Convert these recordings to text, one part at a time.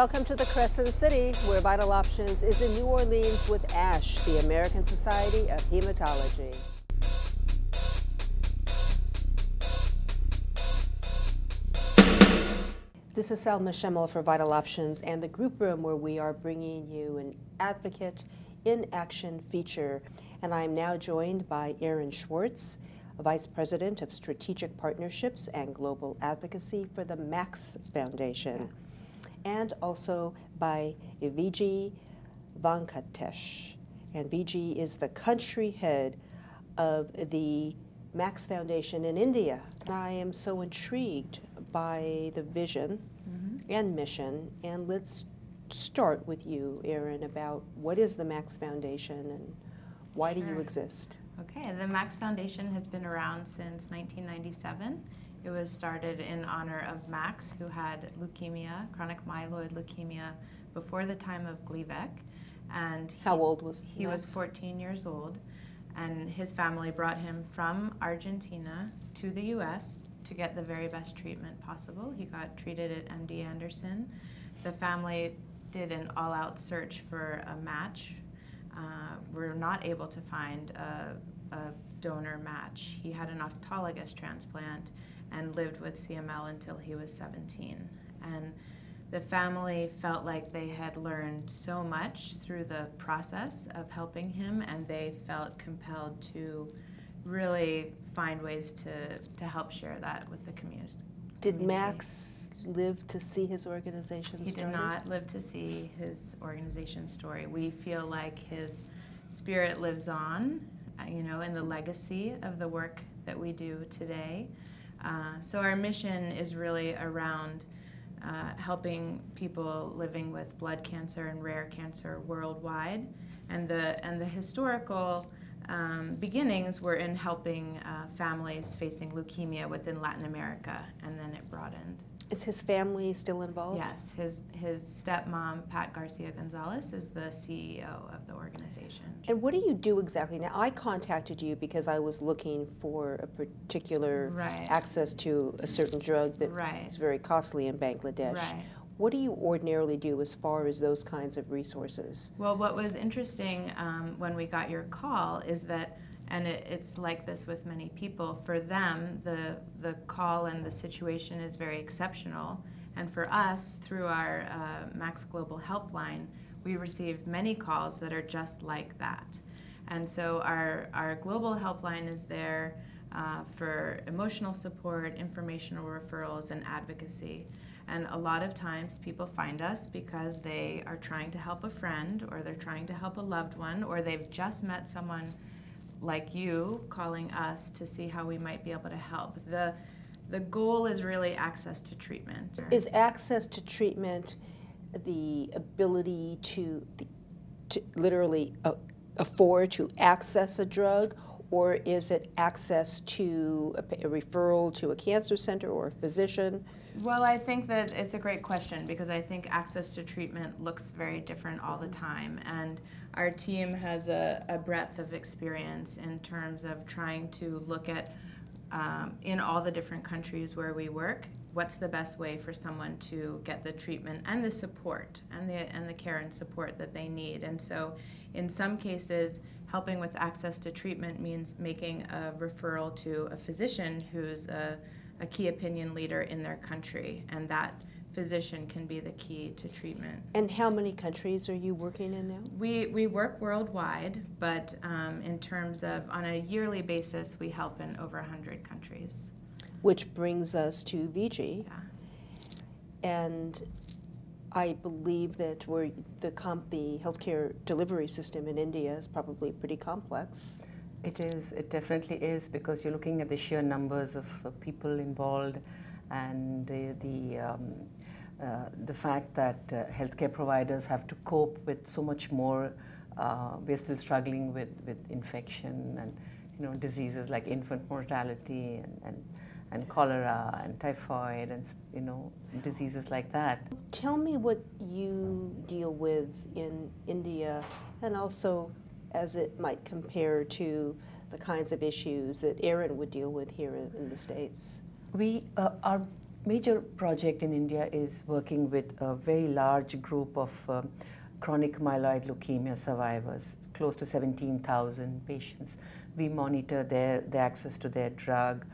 Welcome to the Crescent City, where Vital Options is in New Orleans with ASH, the American Society of Hematology. This is Selma for Vital Options and the group room where we are bringing you an Advocate in Action feature. And I am now joined by Erin Schwartz, Vice President of Strategic Partnerships and Global Advocacy for the Max Foundation, and also by Viji Venkatesh. And Viji is the country head of the Max Foundation in India. And I am so intrigued by the vision and mission. And let's start with you, Erin, about what is the Max Foundation and why do you exist? Okay, the Max Foundation has been around since 1997. It was started in honor of Max, who had leukemia, chronic myeloid leukemia, before the time of Gleevec. And how old was he? He was 14 years old, and his family brought him from Argentina to the U.S. to get the very best treatment possible. He got treated at MD Anderson. The family did an all-out search for a match. We're not able to find a donor match. He had an autologous transplant and lived with CML until he was 17. And the family felt like they had learned so much through the process of helping him, and they felt compelled to really find ways to help share that with the community. Did Max live to see his organization He started? did not live to see his organization story. We feel like his spirit lives on, you know, in the legacy of the work that we do today. So our mission is really around helping people living with blood cancer and rare cancer worldwide, and the historical beginnings were in helping families facing leukemia within Latin America, and then it broadened. Is his family still involved? Yes, his stepmom, Pat Garcia Gonzalez, is the CEO of the organization. And what do you do exactly? Now, I contacted you because I was looking for a particular access to a certain drug that is very costly in Bangladesh. Right. What do you ordinarily do as far as those kinds of resources? Well, what was interesting when we got your call is that, and it's like this with many people, for them, the call and the situation is very exceptional. And for us, through our Max Global Helpline, we receive many calls that are just like that. And so our global helpline is there for emotional support, informational referrals, and advocacy. And a lot of times people find us because they are trying to help a friend, or they're trying to help a loved one, or they've just met someone like you calling us to see how we might be able to help. The goal is really access to treatment. Is access to treatment the ability to literally afford to access a drug, or is it access to a referral to a cancer center or a physician? Well, I think that it's a great question, because I think access to treatment looks very different all the time, and our team has a breadth of experience in terms of trying to look at, in all the different countries where we work, what's the best way for someone to get the treatment and the support and the care and support that they need. And so in some cases, helping with access to treatment means making a referral to a physician who's a key opinion leader in their country, and that physician can be the key to treatment. And how many countries are you working in now? We work worldwide, but in terms of on a yearly basis, we help in over 100 countries. Which brings us to Viji. Yeah. And I believe that the healthcare delivery system in India is probably pretty complex. It is. It definitely is, because you're looking at the sheer numbers of people involved, and the fact that healthcare providers have to cope with so much more. We're still struggling with infection and diseases like infant mortality and cholera and typhoid and diseases like that. Tell me what you deal with in India, and also as it might compare to the kinds of issues that Erin would deal with here in the States. Our major project in India is working with a very large group of chronic myeloid leukemia survivors, close to 17,000 patients. We monitor their access to their drug.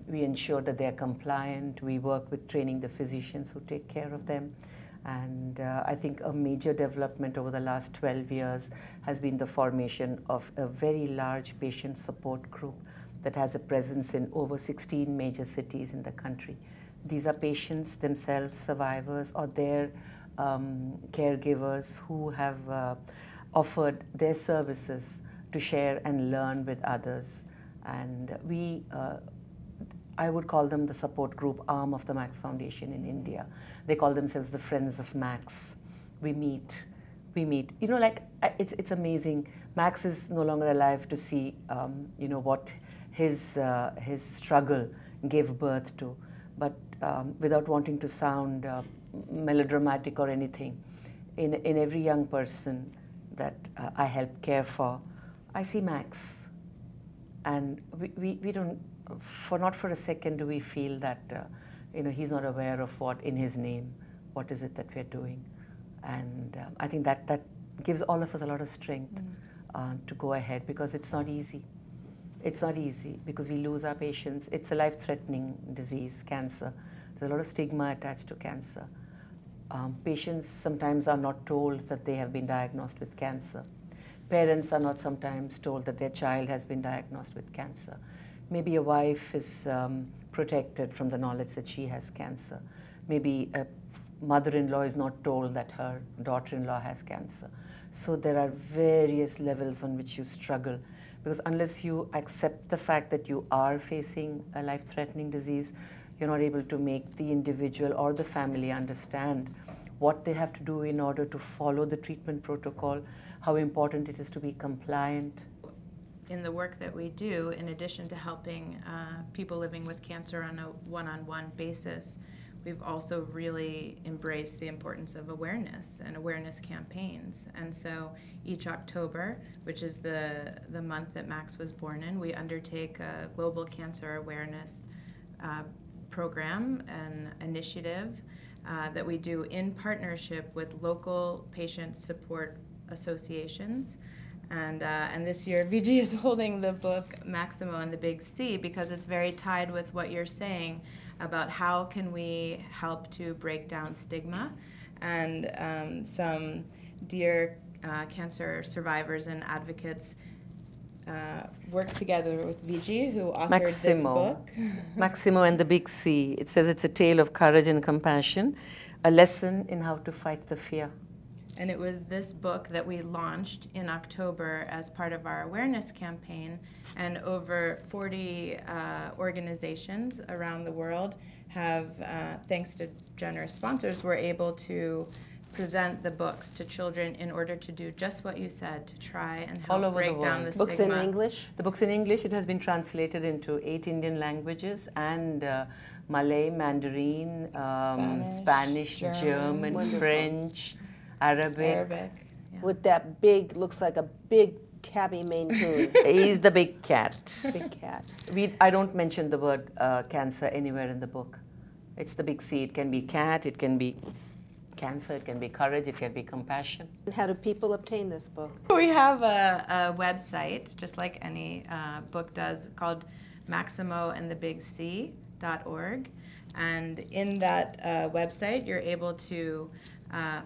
We ensure that they're compliant. We work with training the physicians who take care of them. And I think a major development over the last 12 years has been the formation of a very large patient support group that has a presence in over 16 major cities in the country. These are patients themselves, survivors, or their caregivers who have offered their services to share and learn with others. And I would call them the support group arm of the Max Foundation in India. They call themselves the Friends of Max. We meet. You know, like, it's amazing. Max is no longer alive to see, you know, what his struggle gave birth to. But without wanting to sound melodramatic or anything, in every young person that I help care for, I see Max. And we don't, not for a second do we feel that you know, he's not aware of what in his name, what is it that we're doing. And I think that gives all of us a lot of strength to go ahead, because it's not easy. It's not easy because we lose our patients. It's a life-threatening disease, cancer. There's a lot of stigma attached to cancer. Patients sometimes are not told that they have been diagnosed with cancer. Parents are not sometimes told that their child has been diagnosed with cancer. Maybe a wife is protected from the knowledge that she has cancer. Maybe a mother-in-law is not told that her daughter-in-law has cancer. So there are various levels on which you struggle, because unless you accept the fact that you are facing a life-threatening disease, you're not able to make the individual or the family understand what they have to do in order to follow the treatment protocol, how important it is to be compliant. In the work that we do, in addition to helping people living with cancer on a one-on-one basis, we've also really embraced the importance of awareness and awareness campaigns. And so each October, which is the month that Max was born in, we undertake a global cancer awareness program and initiative that we do in partnership with local patient support associations. And this year, Viji is holding the book Maximo and the Big C, because it's very tied with what you're saying about how can we help to break down stigma. And some dear cancer survivors and advocates worked together with Viji, who authored Maximo. this book. Maximo and the Big C. It says it's a tale of courage and compassion, a lesson in how to fight the fear. And it was this book that we launched in October as part of our awareness campaign, and over 40 organizations around the world have, thanks to generous sponsors, were able to present the books to children in order to do just what you said, to try and help break down the stigma. Books in English? The book's in English. It has been translated into 8 Indian languages and Malay, Mandarin, Spanish, German, Wonderful. French, Arabic. Yeah. With that big, looks like a big tabby Maine Coon. He's the big cat. Big cat. I don't mention the word cancer anywhere in the book. It's the Big C. It can be cat, it can be cancer, it can be courage, it can be compassion. And how do people obtain this book? We have a website, just like any book does, called maximoandthebigc.org. And in that website, you're able to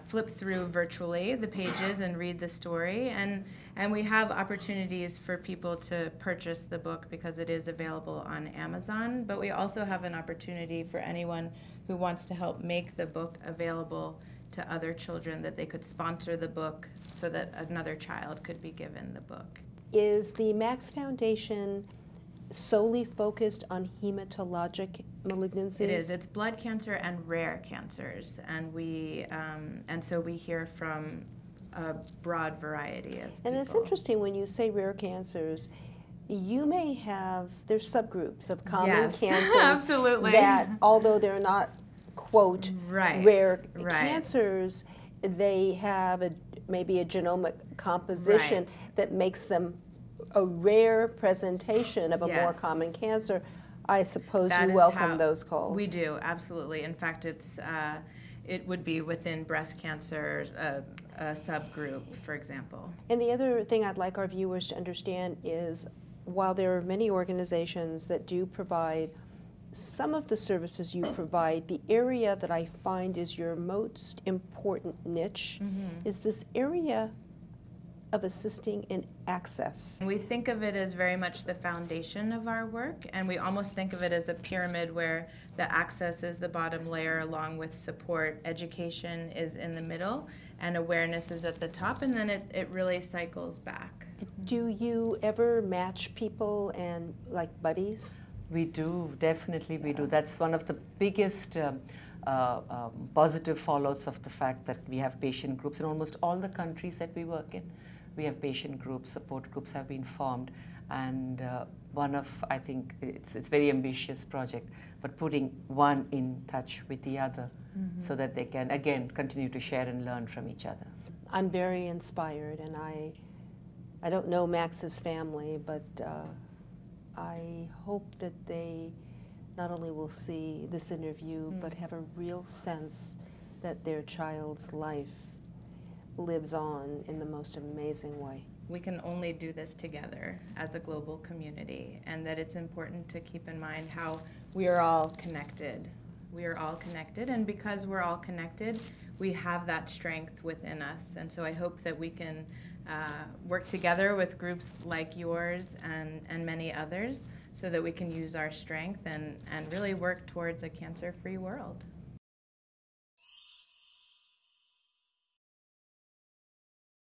flip through virtually the pages and read the story. And we have opportunities for people to purchase the book because it is available on Amazon. But we also have an opportunity for anyone who wants to help make the book available to other children, that they could sponsor the book so that another child could be given the book. Is the Max Foundation solely focused on hematologic malignancies? It is. It's blood cancer and rare cancers, and so we hear from a broad variety of people. And it's interesting when you say rare cancers, you may have, there's subgroups of common cancers absolutely. that, although they're not, quote, rare right. cancers, they have maybe a genomic composition Right. that makes them a rare presentation of a more Yes. common cancer. I suppose That you is welcome how- those calls. We do, absolutely. In fact, it would be within breast cancer, a subgroup, for example. And the other thing I'd like our viewers to understand is, while there are many organizations that do provide some of the services you provide, the area that I find is your most important niche is this area of assisting in access. We think of it as very much the foundation of our work, and we almost think of it as a pyramid where the access is the bottom layer along with support. Education is in the middle, and awareness is at the top, and then it really cycles back. Do you ever match people and like buddies? We do, definitely we do. That's one of the biggest positive fallouts of the fact that we have patient groups in almost all the countries that we work in. We have patient groups, support groups have been formed, and one of, I think, it's a very ambitious project, but putting one in touch with the other so that they can, again, continue to share and learn from each other. I'm very inspired, and I don't know Max's family, but I hope that they not only will see this interview, but have a real sense that their child's life lives on in the most amazing way. We can only do this together as a global community, and that it's important to keep in mind how we are all connected. We are all connected, and because we're all connected, we have that strength within us. And so I hope that we can work together with groups like yours and many others so that we can use our strength and really work towards a cancer-free world.